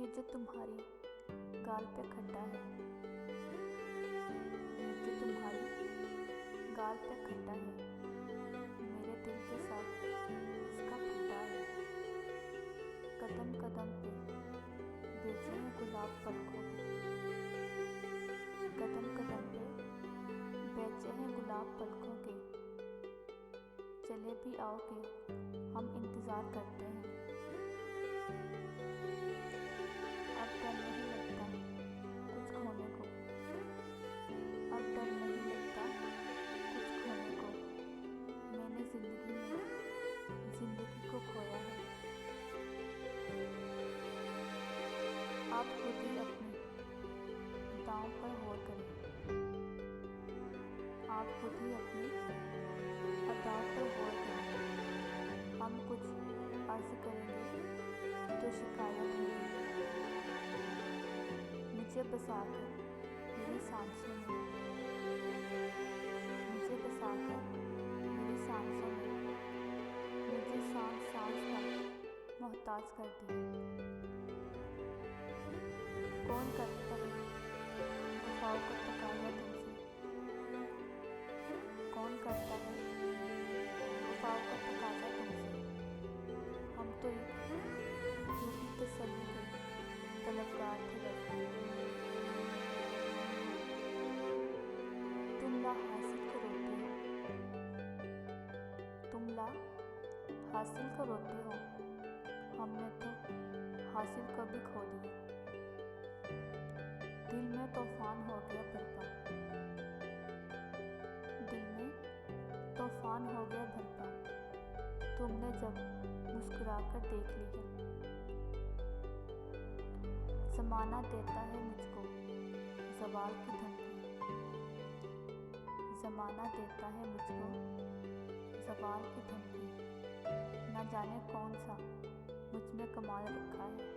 ये जो तुम्हारी गाल पे खड्डा है, ये जो तुम्हारी गाल पे खड्डा है, मेरे दिल के साथ इसका फड्डा है। कदम कदम पे बेचे हैं गुलाब पलकों के, कदम कदम पे बेचे हैं गुलाब पलकों के। चले भी आओगे हम इंतज़ार करते हैं। अब डर नहीं लगता कुछ खोने को, अब डर नहीं लगता कुछ खोने को। मैंने जिंदगी को खोया है। आप खुद ही अपनी दांव पर गौर करें, आप खुद ही अपनी अदाओं पर गौर करें। हम कुछ अर्ज करेंगे तो शिकायत होगी। मुझे बसाकर मेरी सांसों में, मुझे बसाकर मेरी सांसों में, मुझे सांस सांस का मोहताज कर दिया। कौन करता है वफाओं का तकाज़ा तुमसे, कौन करता है वफाओं का तकाज़ा तुमसे। हम तो एक झूठी तसल्ली के तलबगार थे बस। तुम ला हासिल को रोते हो, तुम ला हासिल को रोते हो, हमने तो हासिल को भी खो दिया। दिल में तूफान हो गया बरपा, दिल में तूफान हो गया बरपा। तुमने जब मुस्कुराकर देख लिया। ज़माना देता है मुझको ज़वाल की धमकी, ज़माना देता है मुझको ज़वाल की धमकी। न जाने कौन सा मुझ में कमाल रखा है।